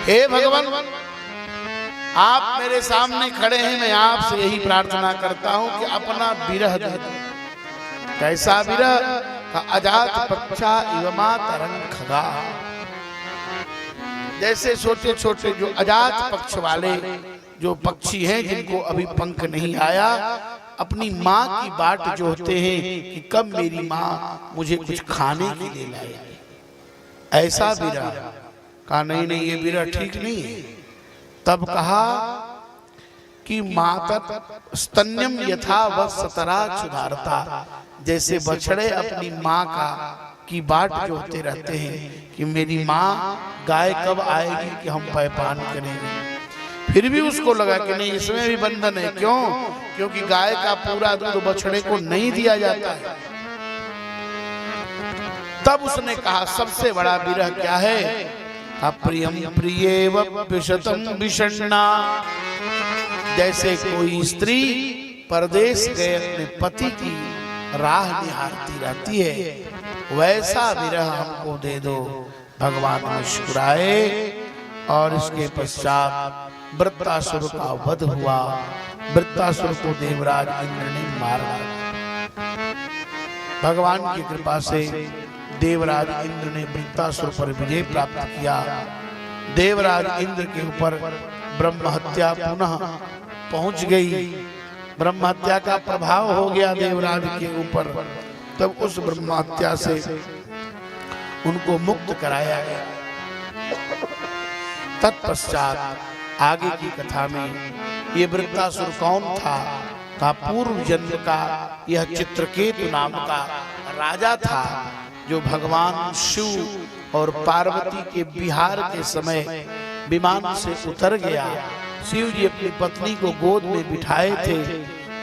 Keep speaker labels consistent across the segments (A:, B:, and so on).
A: हे भगवान, आप मेरे सामने खड़े हैं, मैं आपसे यही प्रार्थना करता हूं कि अपना विरह दे दो। कैसा विरह? का अजात पक्षा इवमा तरंग खगा। जैसे छोटे छोटे जो अजात पक्ष वाले जो पक्षी हैं, जिनको अभी पंख नहीं आया, अपनी माँ की बाट जोहते हैं कि कब मेरी माँ मुझे कुछ खाने के लिए लाएगी। ऐसा विरह। कहा नहीं नहीं, ये विरह ठीक नहीं है। तब कहा कि मातत स्तन्यम यथा वत्सतरा क्षुधारता। जैसे बछड़े अपनी माँ का की बाट जोहते रहते हैं कि मेरी माँ गाय कब आएगी कि हम पान करेंगे। फिर भी उसको लगा कि नहीं, इसमें भी बंधन है। क्यों? क्योंकि गाय का पूरा दूध बछड़े को नहीं दिया जाता है। तब उसने कहा सबसे बड़ा विरह क्या है? अप्रियम प्रियेव विशतम विषण्णा। जैसे कोई स्त्री परदेश गए अपने पति की राह निहारती रहती है, वैसा विरह हमको दे दो। भगवान मुस्कुराए और इसके पश्चात वृत्तासुर का वध हुआ। वृत्तासुर को देवराज इंद्र ने मारा। भगवान की कृपा से देवराज इंद्र ने वृत्तासुर पर विजय प्राप्त किया। देवराज इंद्र के ऊपर ब्रह्म हत्या पुनः पहुंच गई। ब्रह्म हत्या का प्रभाव हो गया देवराज के ऊपर। तब उस ब्रह्म हत्या से उनको मुक्त कराया गया। तत्पश्चात आगे की कथा में ये वृत्तासुर कौन था? का पूर्व जन्म का यह चित्रकेतु नाम का राजा था, जो भगवान शिव और पार्वती के विहार के समय विमान से उतर गया। शिव जी अपनी पत्नी को गोद में बिठाए थे।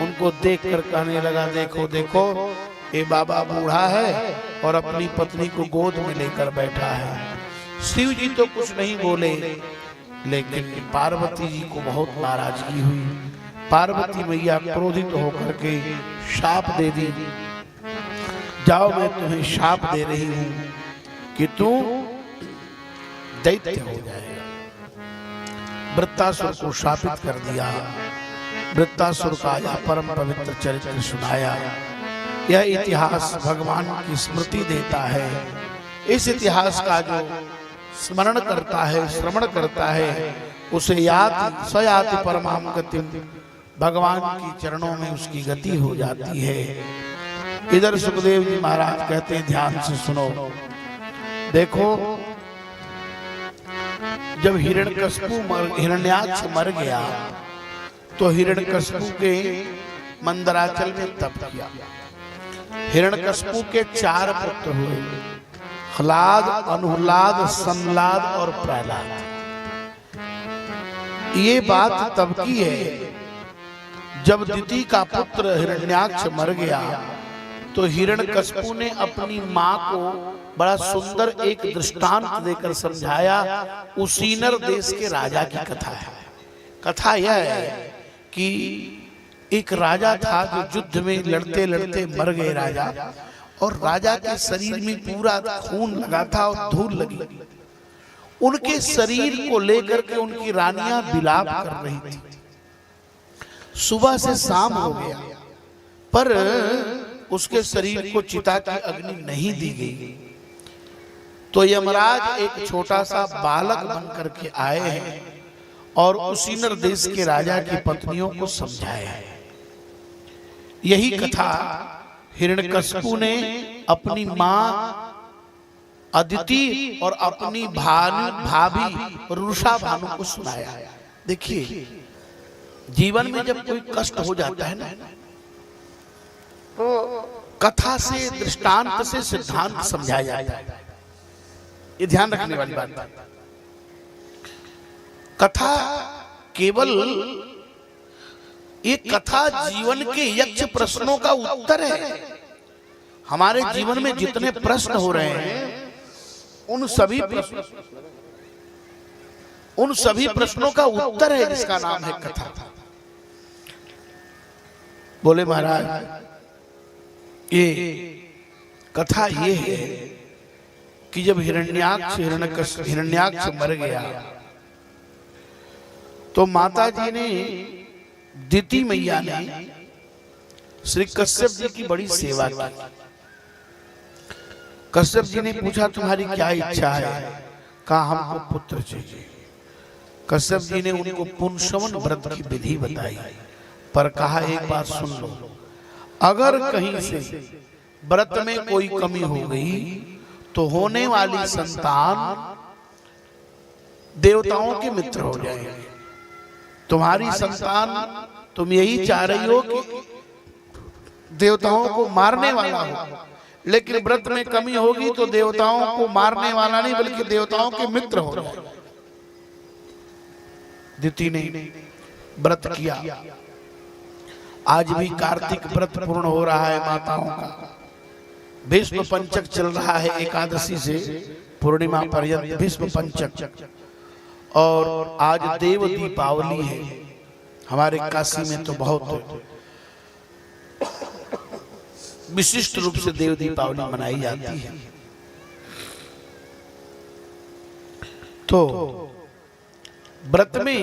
A: उनको देखकर कहने लगा, देखो देखो ये बाबा बूढ़ा है और अपनी पत्नी को गोद में लेकर बैठा है। शिव जी तो कुछ नहीं बोले, लेकिन पार्वती जी को बहुत नाराजगी हुई। पार्वती मैया क्रोधित होकर के शाप दे दी। जाओ, मैं तुम्हें शाप दे रही हूं कि तू दैत्य हो जाएगा। वृत्तासुर को शापित कर दिया। वृत्तासुर का यह परम पवित्र चरित्र सुनाया। यह इतिहास भगवान की स्मृति देता है। इस इतिहास का जो स्मरण करता है, श्रवण करता है, उसे याति स्वयाति परमाम गतिम। भगवान की चरणों में उसकी गति हो जाती है। इधर सुखदेव जी महाराज कहते हैं, ध्यान से सुनो। देखो, जब हिरण्याक्ष मर गया तो हिरण्यकश्यपु के मंदराचल में तप किया। हिरण्यकश्यपु के 4 पुत्र हुए, ह्लाद, अनुह्लाद, संलाद और प्रहलाद। ये बात तब की है जब दिति का पुत्र हिरण्याक्ष मर गया तो हिरण्यकश्यपु ने अपनी मां को बड़ा सुंदर एक दृष्टांत देकर समझाया। उसीनर देश के राजा की कथा है। कथा यह है कि एक राजा था जो युद्ध में लड़ते लड़ते मर गए राजा, और राजा के शरीर में पूरा खून लगा था और धूल लगी। उनके शरीर को लेकर के उनकी रानियां विलाप कर रही थी। सुबह से शाम हो गया पर उसके शरीर को चिता की अग्नि नहीं दी गई। तो यमराज एक छोटा सा बालक बनकर के आए हैं और उसीनर देश के राजा की पत्नियों को समझाया है। यही कथा हिरण्यकश्यपु ने अपनी मां अदिति और अपनी भाभी रुषा भानु को सुनाया। देखिए, जीवन में जब कोई कष्ट हो जाता है ना, तो कथा से, दृष्टांत से सिद्धांत समझाया जाता है। ये ध्यान रखने वाली बात है। कथा केवल एक कथा जीवन के यक्ष प्रश्नों का उत्तर है। हमारे जीवन में जितने प्रश्न हो रहे हैं उन सभी प्रश्नों का उत्तर है, जिसका नाम है कथा। बोले महाराज, ये कथा ये है कि जब हिरण्याक्ष मर गया तो माता जी ने, दिति मैया ने श्री कश्यप जी की बड़ी सेवा की। कश्यप जी ने पूछा तुम्हारी क्या इच्छा है? कहा हमको पुत्र चाहिए। कश्यप जी ने उनको पुंसवन व्रत की विधि बताई, पर कहा एक बात सुन लो, अगर कहीं से व्रत में कोई कमी हो गई तो होने वाली संतान देवताओं के मित्र हो जाएंगे। तुम्हारी संतान, तुम यही चाह रही हो कि देवताओं को मारने वाला हो, लेकिन व्रत में कमी होगी तो देवताओं को मारने वाला नहीं बल्कि देवताओं के मित्र हो जाएगा। दिति ने व्रत किया। आज भी कार्तिक व्रत पूर्ण हो रहा है माताओं का। भीष्म पंचक चल रहा है, एकादशी से पूर्णिमा पर्यंत भीष्म पंचक। और आज देव दीपावली है। हमारे काशी में तो बहुत विशिष्ट रूप से देव दीपावली मनाई जाती है। तो व्रत में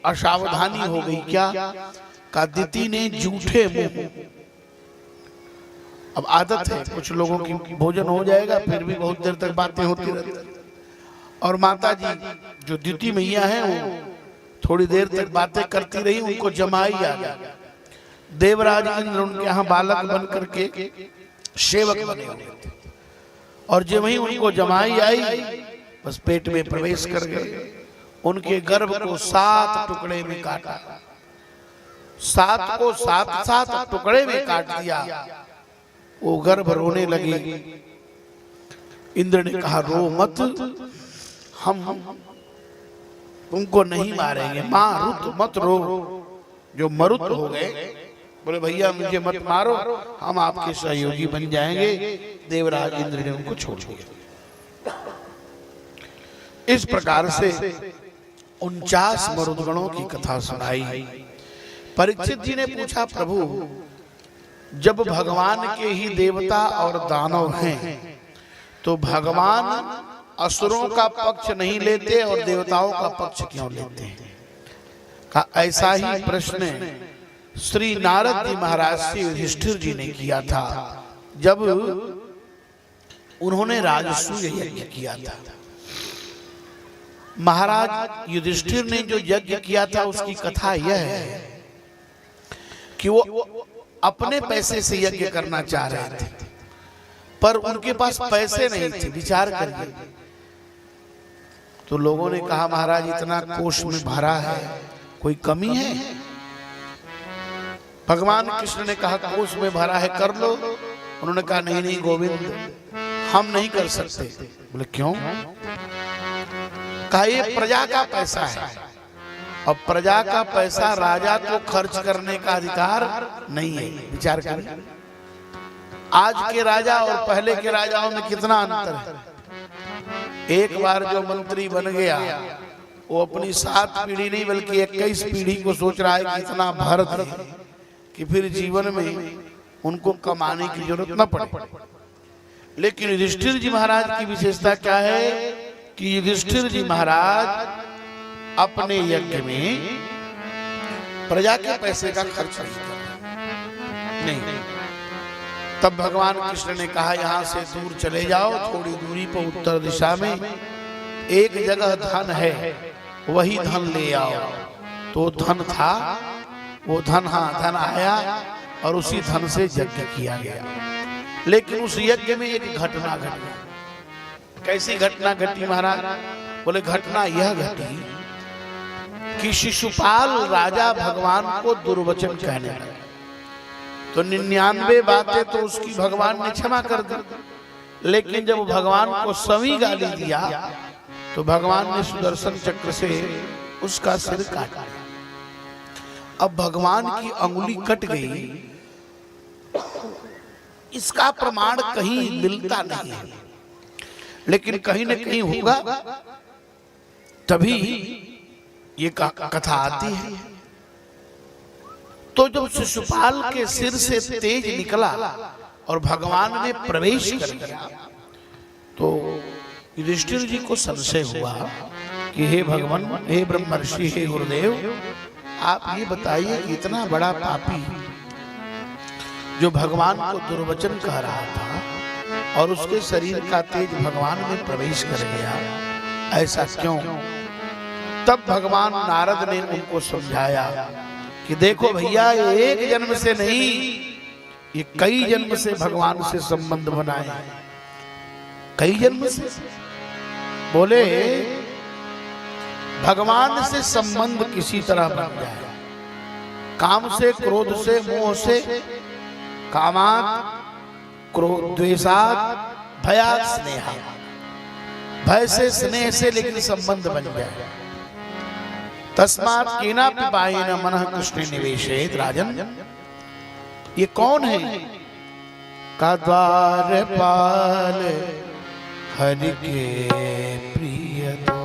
A: असावधानी हो गई। क्या? का दिति ने जूठे मुंह, अब आदत है कुछ लोगों की, भोजन हो जाएगा फिर भी बहुत देर तक बातें होती रहती। और माता जी जो दिति मैया है वो थोड़ी देर तक बातें करती रही, उनको जमाई आ गया। देवराज इंद्र उनके यहाँ बालक बन करके सेवक बने हुए थे, और जब ही उनको जमाई आई बस पेट में प्रवेश कर गए। उनके गर्भ को 7 टुकड़े में काटा, 7 को 7 टुकड़े में काट दिया। वो गर्भ रोने लगे। इंद्र ने कहा रो मत, हम तुमको नहीं मारेंगे, मारुत मत रो। जो मरुत हो गए बोले भैया मुझे मत मारो, हम आपके सहयोगी बन जाएंगे। देवराज इंद्र ने उनको छोड़ दिया। इस प्रकार से 49 मरुदगणों की कथा सुनाई। परीक्षित जी ने पूछा प्रभु जब भगवान के ही देवता और दानव हैं तो भगवान असुरों का पक्ष नहीं लेते और देवताओं का पक्ष क्यों लेते हैं? का ऐसा ही प्रश्न श्री नारद जी महाराज से युधिष्ठिर जी ने किया था जब उन्होंने राजसूय यज्ञ किया था। महाराज युधिष्ठिर ने जो यज्ञ किया था उसकी कथा यह है कि वो अपने पैसे से यज्ञ करना चाह रहे थे, पर उनके पास पैसे नहीं थे। विचार करिए। तो लोगों ने कहा महाराज इतना कोष में भरा है, कोई कमी है? भगवान कृष्ण ने कहा कोष में भरा है, कर लो। उन्होंने कहा नहीं नहीं गोविंद, हम नहीं कर सकते। बोले क्यों? कहा ये प्रजा का पैसा है, और प्रजा का पैसा राजा को खर्च करने का अधिकार नहीं है। विचार करें, आज के राजा और पहले के राजाओं में कितना अंतर है। एक बार जो मंत्री बन गया वो अपनी 7 पीढ़ी नहीं बल्कि 21 पीढ़ी को सोच रहा है कि इतना भर दे कि फिर जीवन में उनको कमाने की जरूरत न पड़े। लेकिन युधिष्ठिर जी महाराज की विशेषता क्या है कि युधिष्ठिर जी महाराज अपने यज्ञ में प्रजा के पैसे का खर्च नहीं। तब भगवान कृष्ण ने कहा यहाँ से दूर चले जाओ, थोड़ी दूरी पर उत्तर दिशा में एक जगह धन है, वही धन ले आओ। तो धन था, वो धन, हाँ धन आया और उसी धन से यज्ञ किया गया। लेकिन उस यज्ञ में एक घटना घटी। कैसी घटना घटी महाराज? बोले घटना यह घटी कि शिशुपाल राजा भगवान को दुर्वचन कहने लगा। तो 99 बातें तो उसकी भगवान ने क्षमा कर दी, लेकिन जब भगवान को 100वीं गाली दिया तो भगवान ने सुदर्शन चक्र से उसका सिर काट दिया। अब भगवान की अंगुली कट गई, इसका प्रमाण कहीं मिलता नहीं है, लेकिन कहीं न कहीं होगा, तभी ये कथा आती है। तो जब शिशुपाल के सिर से तेज निकला और भगवान ने प्रवेश कर लिया तो युधिष्ठिर जी को संशय हुआ कि हे भगवान, हे ब्रह्मर्षि, हे गुरुदेव, आप ये बताइए कि इतना बड़ा पापी जो भगवान को दुर्वचन कह रहा था और उसके शरीर का तेज भगवान में प्रवेश कर गया, ऐसा क्यों? तब भगवान नारद ने उनको समझाया कि देखो भैया, ये एक जन्म से नहीं, ये कई जन्म से भगवान से संबंध बनाए, कई जन्म से। बोले भगवान से संबंध किसी तरह बन जाए, काम से, क्रोध से, मोह से, कामात, क्रोध, द्वेषात, भयात, स्नेहा, भय से, स्नेह से, लेकिन संबंध बन जाए। तस्मात् केनापि बाहेन मनः कृष्णे निवेशेत। राजन, ये कौन है? का द्वारपाल हरि के प्रिय दो,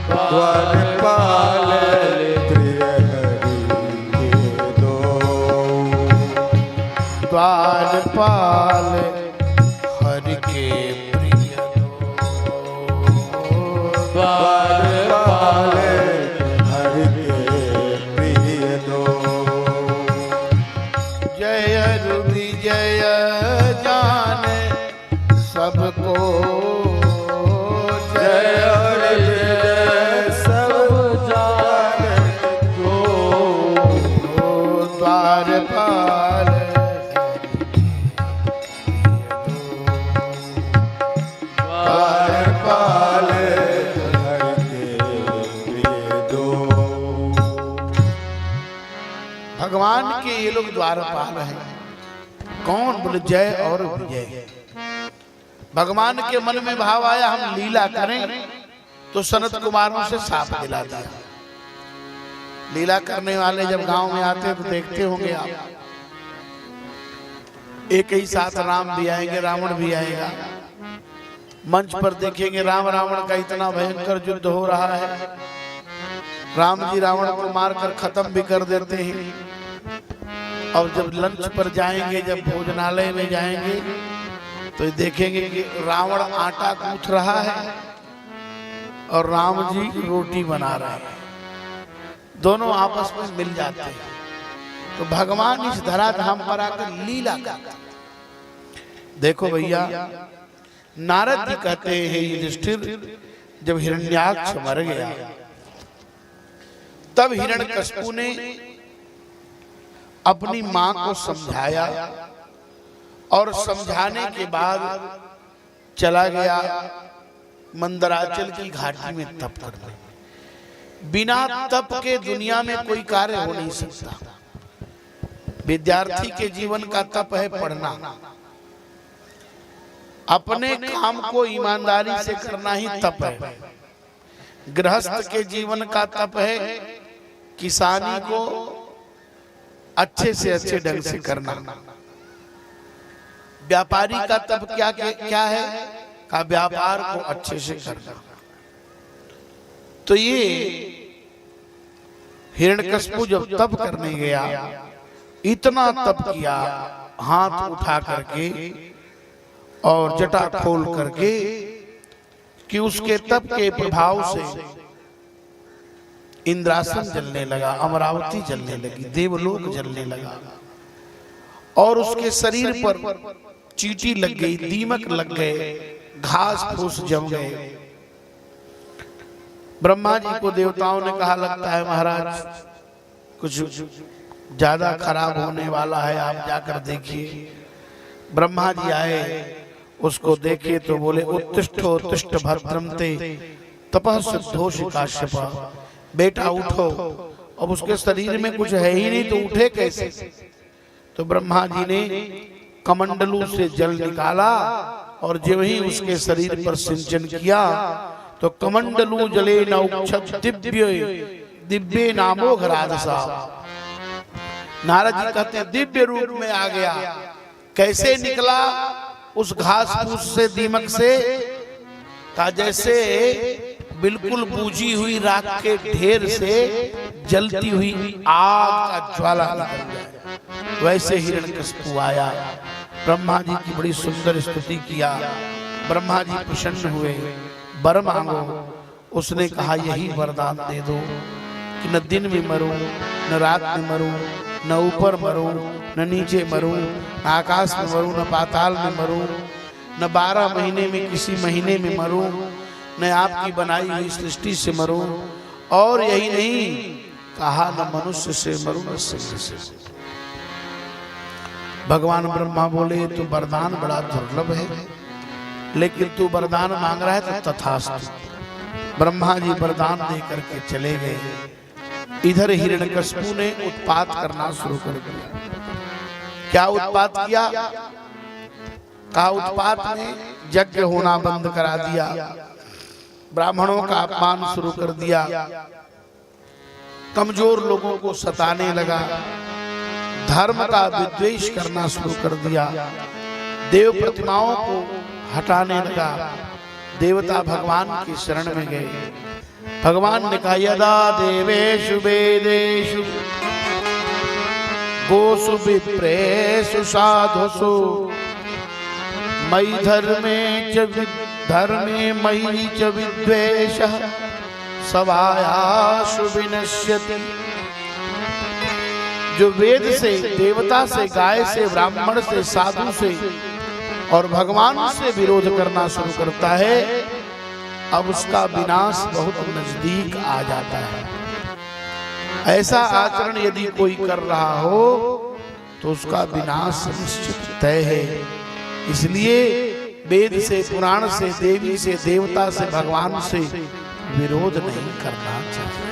B: द्वारपाल प्रिय हरि के दो,
A: द्वारपाल हरि के प्रिय दो,
B: द्वारपाल हरि के प्रिय दो।
A: जय रुधि जय जाने सबको,
B: जय जय सब जाने को,
A: द्वारपाल
B: द्वारपाल हरि के प्रिय दो।
A: भगवान के ये लोग द्वारपाल हैं। कौन? बोले जय और विजय। भगवान के मन में भाव आया हम लीला करें, तो सनत कुमारों से साफ दिला दिया। लीला करने वाले जब गांव में आते तो देखते होंगे आप, एक ही साथ राम भी आएंगे, रावण भी आएगा। मंच पर देखेंगे राम रावण का इतना भयंकर युद्ध हो रहा है, राम जी रावण को मारकर खत्म भी कर देते हैं। और जब लंच पर जाएंगे, जब भोजनालय में जाएंगे, तो देखेंगे कि रावण आटा गूंथ रहा है और राम जी रोटी बना रहे हैं, दोनों आपस में मिल जाते हैं। तो भगवान इस धराधाम पर आकर लीला करते हैं। देखो भैया, नारद जी कहते हैं युधिष्ठिर, जब हिरण्याक्ष मर गया तब हिरण्यकशिपु ने अपनी मां को समझाया और समझाने के बाद चला गया मंदराचल की घाटी में तप करने। बिना तप के दुनिया में कोई कार्य हो नहीं सकता। विद्यार्थी के जीवन का तप है पढ़ना, अपने काम को ईमानदारी से करना ही तप है। गृहस्थ के जीवन का तप है किसानी को अच्छे से अच्छे ढंग से करना। व्यापारी का तप क्या है? का व्यापार को अच्छे से करना। तो ये हिरण्यकशिपु जब तप करने गया, इतना तप किया, हाथ उठा करके और जटा खोल करके, कि उसके तप के प्रभाव से इंद्रासन जलने लगा, अमरावती जलने लगी, देवलोक जलने लगा, और उसके शरीर पर चींटी लग गई, दीमक लग गए, घास फूस जम गए। ब्रह्मा जी को देवताओं ने कहा, लगता है महाराज कुछ ज्यादा खराब होने वाला है, आप जाकर देखिए। ब्रह्मा जी आए, उसको देखे तो बोले, उत्तिष्ठो उत्तिष्ठ भद्रम ते तपः सिद्धोषि काश्यप। बेटा उठो। अब उसके शरीर में कुछ है ही नहीं, तो उठे कैसे? तो ब्रह्मा जी ने कमंडलू से जल निकाला और जब ही उसके शरीर पर सिंचन किया तो कमंडलू जले नौक्षत दिव्य नामो घरादसा। नारद जी कहते हैं दिव्य रूप में आ गया। कैसे निकला? उस घास फूस से, दीमक से, का जैसे बिल्कुल बूझी हुई राख के ढेर से जलती हुई आग का ज्वाला निकल जाए, वैसे हिरण्यकशिपु आया। ब्रह्मा जी की बड़ी सुंदर स्तुति किया। ब्रह्मा जी प्रसन्न हुए, वर मांगो। उसने कहा यही वरदान दे दो कि न दिन में मरूं, न रात में मरूं, न ऊपर मरूं, न नीचे मरूं, न आकाश में मरूं, न पाताल में मरूं, न 12 महीने में किसी महीने में मरूं, न आपकी बनाई हुई सृष्टि से मरूं, और यही नहीं कहा न मनुष्य से मरूं न सिंह से। भगवान ब्रह्मा बोले तू वरदान बड़ा दुर्लभ है, लेकिन तू वरदान मांग रहा है तो तथास्तु। ब्रह्मा जी वरदान दे करके चले गए। इधर हिरण्यकशिपु ने उत्पात करना शुरू कर दिया। क्या उत्पात किया? कहा उत्पात ने यज्ञ होना बंद करा दिया, ब्राह्मणों का अपमान शुरू कर दिया, कमजोर लोगों को सताने लगा, धर्म का विद्वेष करना शुरू कर दिया, देव प्रतिमाओं को हटाने लगा। देवता भगवान की शरण में गए। भगवान ने कहा यदा देवेषु वेदेषु गोषु विप्रेषु साधुषु मयि धर्मे मयि च विद्वेषः सभायासु विनश्यति। जो वेद से, देवता से, गाय से, ब्राह्मण से, साधु से और भगवान से विरोध करना शुरू करता है, अब उसका विनाश बहुत नजदीक आ जाता है। ऐसा आचरण यदि कोई कर रहा हो तो उसका विनाश निश्चित तय है। इसलिए वेद से, पुराण से, देवी से, देवता से, भगवान से विरोध नहीं करना चाहिए।